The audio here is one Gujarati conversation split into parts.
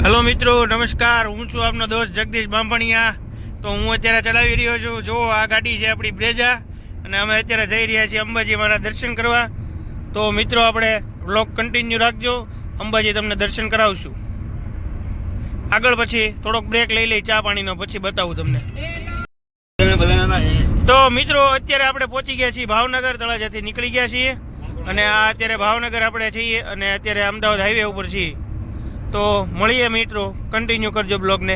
હેલો મિત્રો, નમસ્કાર. હું છું આપનો દોસ્ત જગદીશ બાંભણિયા. તો હું અત્યારે ચલાવી રહ્યો છું. જો આ ગાડી છે આપણી બ્રેઝા, અને અમે અત્યારે જઈ રહ્યા છીએ અંબાજી માના દર્શન કરવા. તો મિત્રો આપણે વ્લોગ કન્ટિન્યુ રાખજો. અંબાજી તમને દર્શન કરાવશું. આગળ પછી થોડોક બ્રેક લઈ લઈ ચા પાણીનો, પછી બતાવું તમને. તો મિત્રો અત્યારે આપણે પહોંચી ગયા છીએ ભાવનગર. તળાજાથી નીકળી ગયા છીએ અને આ અત્યારે ભાવનગર આપણે છીએ અને અત્યારે અમદાવાદ હાઈવે ઉપર છીએ. તો મળીએ મિત્રો, કન્ટિન્યુ કરજો બ્લોગને.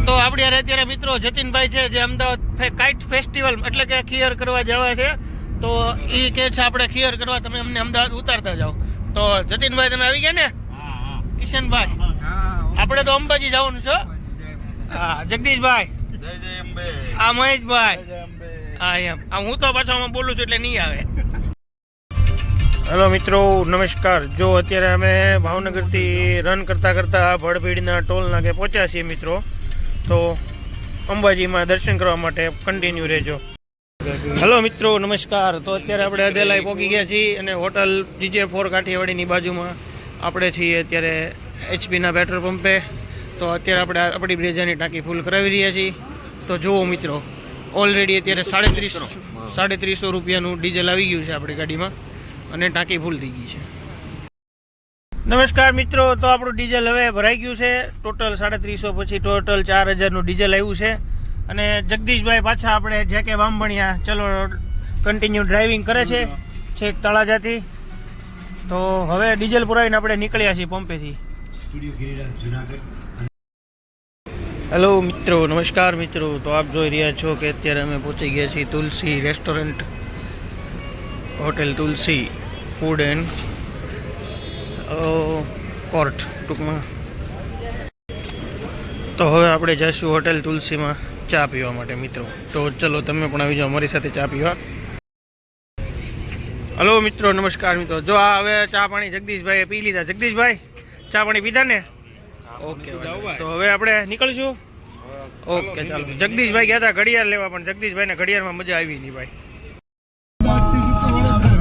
તો આપણે અત્યારે મિત્રો જતીનભાઈ છે, જે અમદાવાદ કાઇટ ફેસ્ટિવલ એટલે કે ખીયર કરવા જવા છે. તો એ કે છે આપણે ખીયર કરવા, તમે અમને અમદાવાદ ઉતારતા જાઓ. તો જતીનભાઈ તમે આવી ગયા ને? કિશનભાઈ, આપણે તો અંબાજી જવાનું છે. હા જગદીશભાઈ, આ મહેશભાઈ, હા એમ. હું તો પાછા બોલું છું એટલે નહીં આવે. હેલો મિત્રો, નમસ્કાર. જો અત્યારે અમે ભાવનગરથી રન કરતાં કરતાં ભડભીડના ટોલ નાકે પહોંચ્યા છીએ મિત્રો. તો અંબાજીમાં દર્શન કરવા માટે કન્ટિન્યુ રહેજો. હેલો મિત્રો, નમસ્કાર. તો અત્યારે આપણે અધેલાઈ પહોંચી ગયા છીએ અને હોટલ GJ4 કાઠિયાવાડીની બાજુમાં આપણે છીએ અત્યારે HP પેટ્રોલ પંપે. તો અત્યારે આપણે આપણી બ્રેઝાની ટાંકી ફૂલ કરાવી રહ્યા છીએ. તો જુઓ મિત્રો, ઓલરેડી અત્યારે 350 રૂપિયાનું ડીઝલ આવી ગયું છે આપણી ગાડીમાં અને ટાંકી ફૂલ થઈ ગઈ છે. નમસ્કાર મિત્રો, તો આપણું ડીઝલ હવે ભરાઈ ગયું છે. ટોટલ 350 પછી ટોટલ 4000નું ડીઝલ આવ્યું છે. અને જગદીશભાઈ પાછા આપણે જે કે બાંભણિયા ચલો કન્ટિન્યુ ડ્રાઇવિંગ કરે છે છેક તળાજાથી. તો હવે ડીઝલ પુરાવીને આપણે નીકળ્યા છીએ પંપેથી. હેલો મિત્રો, નમસ્કાર મિત્રો. તો આપ જોઈ રહ્યા છો કે અત્યારે અમે પહોંચી ગયા છીએ Tulsi restaurant, hotel Tulsi food and court ટૂંકમાં. તો હવે આપણે જઈશું હોટેલ તુલસીમાં ચા પીવા માટે મિત્રો. તો ચલો તમે પણ આવી જાઓ અમારી સાથે ચા પીવા. હલો મિત્રો, નમસ્કાર મિત્રો. જો આ હવે ચા પાણી જગદીશભાઈએ પી લીધા. જગદીશભાઈ, ચા પાણી પીધા ને? ઓકે, તો હવે આપણે નીકળશું. ઓકે ચાલો. જગદીશભાઈ ગયા હતા ઘડિયાળ લેવા, પણ જગદીશભાઈને ઘડિયાળમાં મજા આવી નહીં ભાઈ.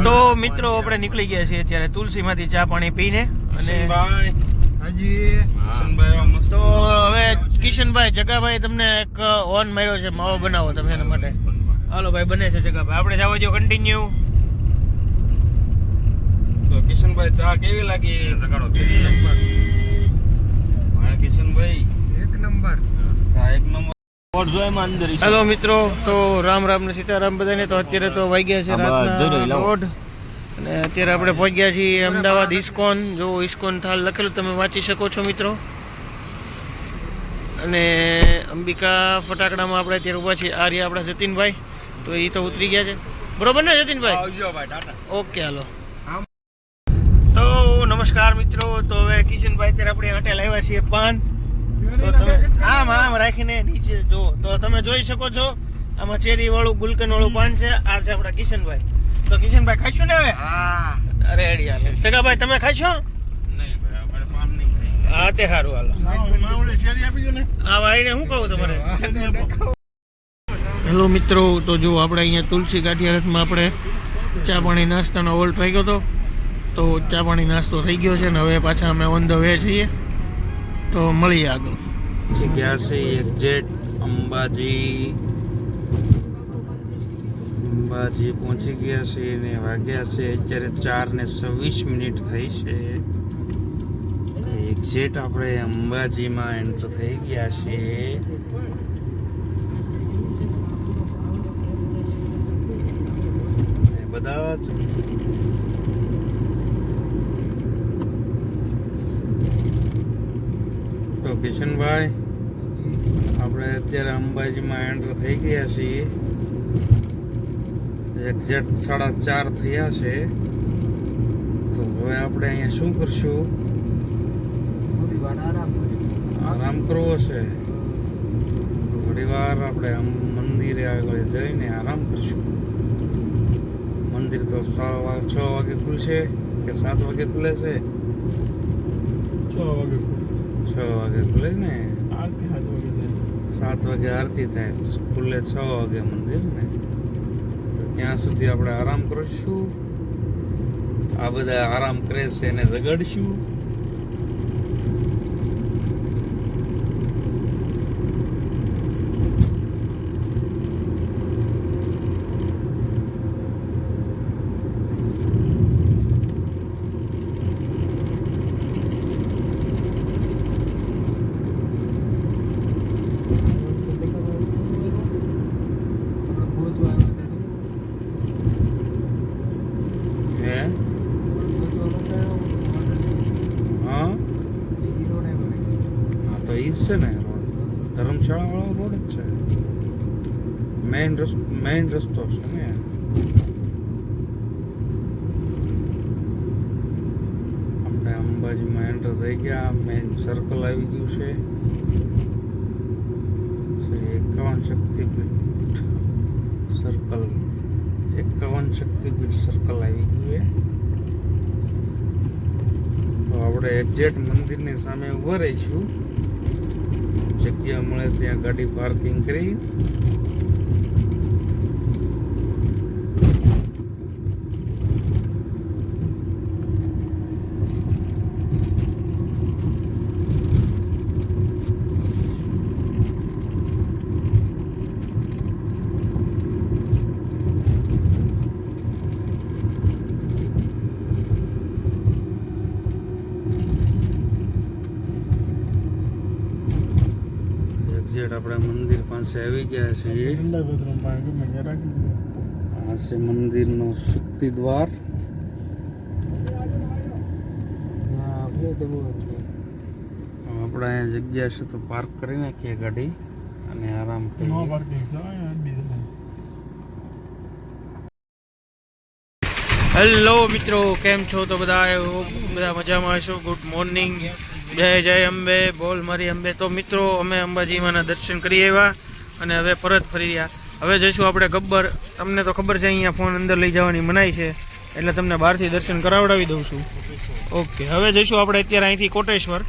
તો મિત્રો આપણે નીકળી ગયા છીએ અત્યારે તુલસીમાંથી ચા પાણી પીને. અને તો હવે કિશનભાઈ, જગાભાઈ તમને એક ઓન માર્યો છે, માવો બનાવો તમે એના માટે. હાલો ભાઈ, બને છે જગાભાઈ. આપણે જવા દો કન્ટિન્યુ. તો કિશનભાઈ, ચા કેવી લાગી? કિશનભાઈ એક નંબર ચા, એક નંબર. હેલો મિત્રો, તો રામ રામ ને સીતારામ બધાને. તો અત્યારે તો વાગ્યા છે રાતના 9 અને અત્યારે આપણે પહોંચી ગયા છીએ અમદાવાદ ઇસ્કોન. જો ઇસ્કોન થાલ લખેલું તમે વાંચી શકો છો મિત્રો. અને અંબિકા ફટાકડામાં આપણે અત્યારે ઊભા છીએ. આ રહ્યા આપણા જતીનભાઈ, તો એ તો ઉતરી ગયા છે. બરોબર ને જતીનભાઈ? ઓકે હાલો. તો નમસ્કાર મિત્રો. તો હવે કિશનભાઈ અત્યારે આપણે હોટેલ આવ્યા છીએ પાન. તો તમે આમ રાખીને નીચે જો, તો તમે જોઈ શકો છો આમાં ચેરી વાળું ગુલકન વાળું પાન છે. આ છે આપણા કિશનભાઈ. તો કિશનભાઈ ખાશો ને હવે? હા. અરે રેડી હાલે. જગાભાઈ તમે ખાશો? નહીં ભાઈ, આપણે પાન નહીં ખાઈએ. હા તે સારું હાલો. માવડે શેરી આપી દો ને. આ ભાઈને શું કહું તમારે? હેલો મિત્રો, તો જો આપણે અહીંયા તુલસી કાઠિયાવાડમાં આપણે ચા પાણી નાસ્તાનો ઓલ્ટ રાખ્યો હતો. તો ચા પાણી નાસ્તો થઈ ગયો છે ને હવે પાછા અમે ઓન ધ વે છીએ. તો મળીએ આગળ. ગયા છે એક્ઝેટ અંબાજી પહોંચી ગયા છે અને વાગ્યા છે અત્યારે 4:26 થઈ છે. એક્ઝેટ આપણે અંબાજીમાં એન્ટર થઈ ગયા છે. બધા જ તો કિશનભાઈ, આપણે અત્યારે અંબાજીમાં એન્ટર થઈ ગયા છીએ. એક્ઝેક્ટ 4:30 થયા છે. તો હવે આપણે અહીંયા શું કરશું? આરામ કરવો છે. થોડી વાર આપણે મંદિરે આગળ જઈને આરામ કરશું. મંદિર તો 6 વાગે ખુલશે કે 7 વાગે ખુલે છે? 6 વાગે ખુલે ને. આરતી 7 વાગે આરતી થાય, ખુલે 6 વાગે મંદિર ને. ત્યાં સુધી આપણે આરામ કરીશું. આ બધા આરામ કરે છે એને રગડશું. ઈ જ છે ને રોડ, ધર્મશાળા વાળો રોડ જ છે, મેઇન રસ્તો છે ને. આપણે અંબાજીમાં એન્ટર થઈ ગયા, મેઇન સર્કલ આવી ગયું છે. શ્રી 51 શક્તિપીઠ સર્કલ, 51 શક્તિપીઠ સર્કલ આવી ગયું છે. તો આપણે એક્ઝેક્ટ મંદિરની સામે ઊભા રહીશું, જગ્યા મળે ત્યાં ગાડી પાર્કિંગ કરી. આપણે મંદિર પાસે આવી ગયા છીએ. આ છે મંદિરનો શક્તિ દ્વાર. આપણે અહીંયા જગ્યા છે તો પાર્ક કરી નાખીએ ગાડી અને આરામ કરીએ. હેલો મિત્રો, કેમ છો? તો બધા મજામાં હશો. ગુડ મોર્નિંગ, જય અંબે, બોલ મારી અંબે. તો મિત્રો, અમે અંબાજીમાંના દર્શન કરી આવ્યા અને હવે પરત ફરી રહ્યા. હવે જઈશું આપણે ગબ્બર. તમને તો ખબર છે અહીંયા ફોન અંદર લઈ જવાની મનાઈ છે, એટલે તમને બહારથી દર્શન કરાવડાવી દઉં છું. ઓકે, હવે જઈશું આપણે અત્યારે અહીંથી કોટેશ્વર,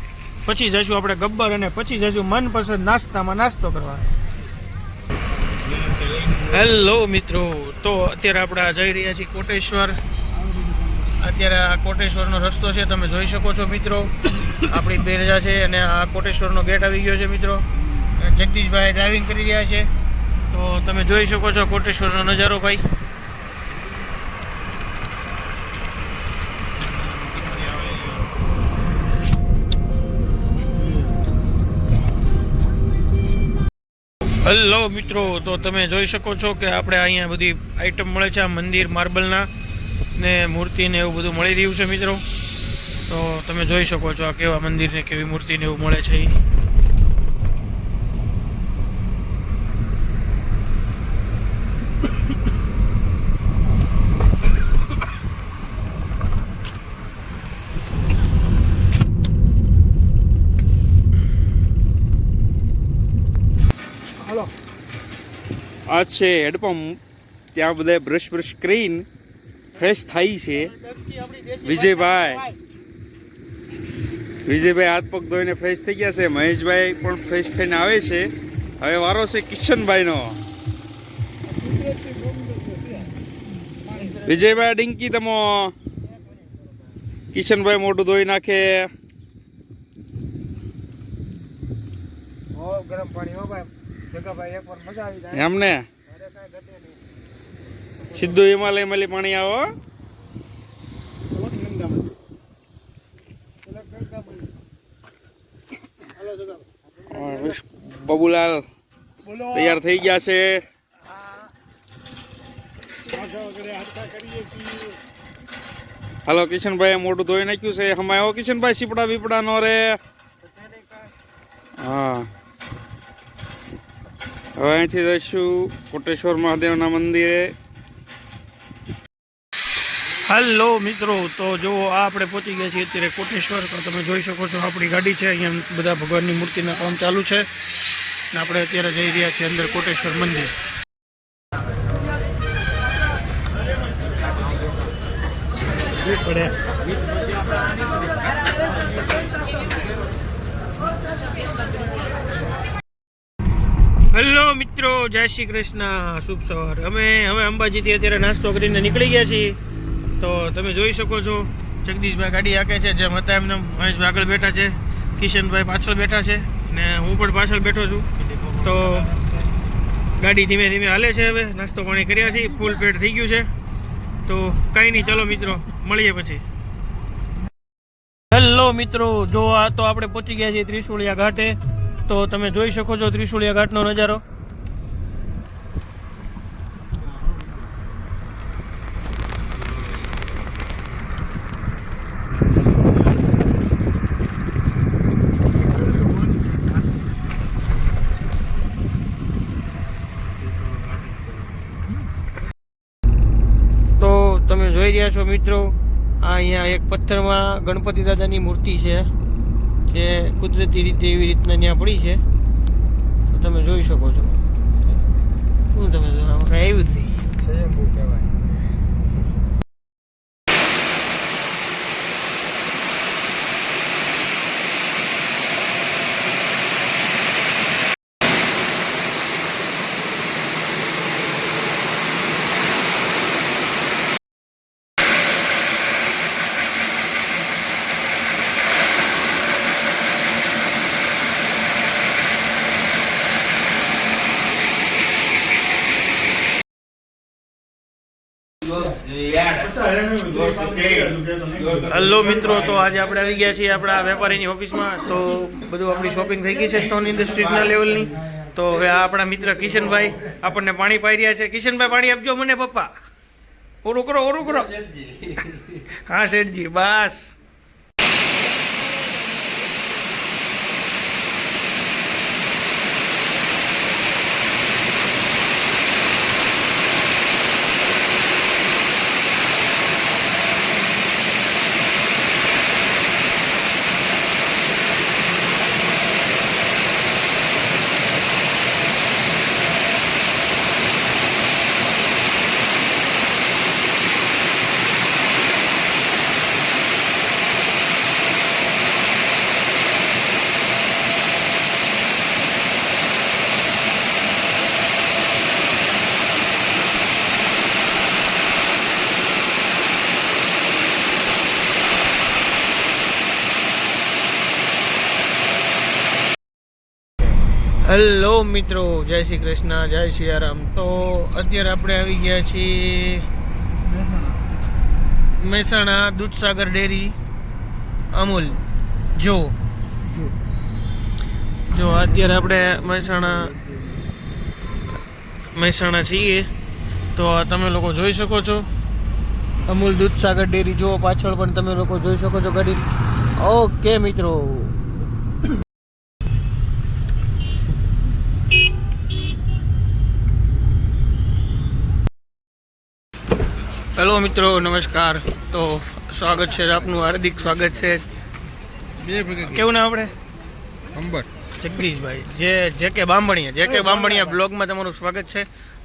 પછી જઈશું આપણે ગબ્બર અને પછી જઈશું મનપસંદ નાસ્તામાં નાસ્તો કરવા. હેલો મિત્રો, તો અત્યારે આપણે જઈ રહ્યા છીએ કોટેશ્વર. અત્યારે આ કોટેશ્વરનો રસ્તો છે, તમે જોઈ શકો છો મિત્રો. આપણી બેરજા છે અને આ કોટેશ્વરનો ગેટ આવી ગયો છે મિત્રો. જગદીશભાઈ ડ્રાઇવિંગ કરી રહ્યા છે, તો તમે જોઈ શકો છો કોટેશ્વરનો નજારો ભાઈ. હેલો મિત્રો, તો તમે જોઈ શકો છો કે આપણે અહીંયા બધી આઈટમ મળે છે. આ મંદિર માર્બલના ને મૂર્તિ ને એવું બધું મળી રહ્યું છે મિત્રો. તો તમે જોઈ શકો છો આ કેવા મંદિર ને કેવી મૂર્તિ ને એવું મળે છે. આ છે હેડપંપ, ત્યાં બધા બ્રશ કરીને ફ્રેશ થાય છે. વિજયભાઈ હાથ પગ ધોઈને ફ્રેશ થઈ ગયા છે. મહેશભાઈ પણ ફ્રેશ થઈને આવે છે. હવે વારો છે કિશનભાઈનો. વિજયભાઈ ડિંકી તમો, કિશનભાઈ મોઢું ધોઈ નાખે. ગરમ પાણી હો ભાઈ, જગાભાઈ એકવાર મજા આવી જાય એમને. સીધું હિમાલયમાંથી પાણી આવો. બબુલાલ તૈયાર થઈ ગયા છે. હાલો, કિશનભાઈ મોઢું ધોઈ નાખ્યું છે. હમાય હો કિશનભાઈ, સીપડા બીપડા નો રે. હા, હવે અહીંથી જઈશું કોટેશ્વર મહાદેવના મંદિરે. હેલો મિત્રો, તો જો આ આપણે પહોંચી ગયા છીએ અત્યારે કોટેશ્વર. તો તમે જોઈ શકો છો આપણી ગાડી છે, અહીંયા બધા ભગવાનની મૂર્તિના કામ ચાલુ છે ને આપણે અત્યારે જઈ રહ્યા છીએ અંદર કોટેશ્વર મંદિર. હેલો મિત્રો, જય શ્રી કૃષ્ણ, શુભ સવાર. અમે હવે અંબાજીથી અત્યારે નાસ્તો કરીને નીકળી ગયા છીએ. તો તમે જોઈ શકો છો જગદીશભાઈ ગાડી હાંકે છે, જેમ હતા એમને મહેશભાઈ આગળ બેઠા છે, કિશનભાઈ પાછળ બેઠા છે ને હું પણ પાછળ બેઠો છું. તો ગાડી ધીમે ધીમે હાલે છે. હવે નાસ્તો પાણી કર્યા છીએ, ફૂલ પેટ થઈ ગયું છે. તો કંઈ નહીં, ચલો મિત્રો મળીએ પછી. હેલો મિત્રો, જો આ તો આપણે પહોંચી ગયા છીએ ત્રિશુળિયા ઘાટે. તો તમે જોઈ શકો છો ત્રિશુળિયા ઘાટનો નજારો. જોઈ રહ્યા છો મિત્રો, આ અહીંયા એક પથ્થરમાં ગણપતિ દાદાની મૂર્તિ છે જે કુદરતી રીતે એવી રીતના ત્યાં પડી છે, તો તમે જોઈ શકો છો. શું તમે જો આમાં કાંઈ આવ્યું જ નહીં. સ્વયંભૂ કહેવાય. હલો મિત્રો, તો આજે આપણે આવી ગયા છીએ આપણા વેપારીની ઓફિસમાં. તો બધું આપણી શોપિંગ થઈ ગઈ છે સ્ટોન ઇન્ડસ્ટ્રીઝના લેવલની. તો હવે આ આપણા મિત્ર કિશનભાઈ આપણને પાણી પાઈ રહ્યા છે. કિશનભાઈ પાણી આપજો મને પપ્પા. ઓરું કરો, ઓરું કરો. હા શેઠજી, બસ. હેલો મિત્રો, જય શ્રી કૃષ્ણ, જય સિયારામ. તો અત્યારે આપણે આવી ગયા છીએ મહેસાણા દૂધસાગર ડેરી અમૂલ. જો અત્યારે આપણે મહેસાણા છીએ. તો તમે લોકો જોઈ શકો છો અમૂલ દૂધસાગર ડેરી. જો પાછળ પણ તમે લોકો જોઈ શકો છો ગાડી. ઓકે મિત્રો, હેલો મિત્રો, નમસ્કાર. તો સ્વાગત છે આપનું, હાર્દિક સ્વાગત છે. કેવું નામ આપણે? અંબર જગદીશભાઈ, જે કે બાંભણિયા બ્લોગમાં તમારું સ્વાગત છે.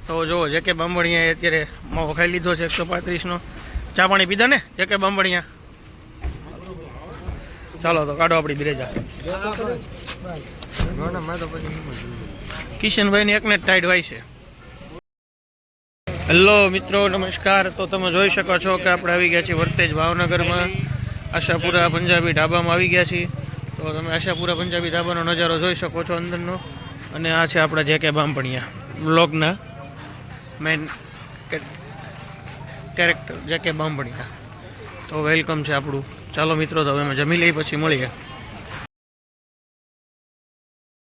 તો જો જે કે બાંભણિયાએ અત્યારે માવો ખાઈ લીધો છે 135નો. ચા પાણી પીધા ને જે કે બાંભણિયા? ચાલો તો કાઢો આપણી બ્રેજા. કિશનભાઈની એકને જ ટાઈટ હોય છે. હેલો મિત્રો, નમસ્કાર. તો તમે જોઈ શકો છો કે આપણે આવી ગયા છીએ વર્તેજ ભાવનગરમાં આશાપુરા પંજાબી ઢાબામાં આવી ગયા છીએ. તો તમે આશાપુરા પંજાબી ઢાબાનો નજારો જોઈ શકો છો અંદરનો. અને આ છે આપણા જે કે બાંભણિયા બ્લોગના મેઇન કેરેક્ટર જે કે બાંભણિયા. તો વેલકમ છે આપણું. ચાલો મિત્રો, તો હવે અમે જમી લઈએ, પછી મળીએ.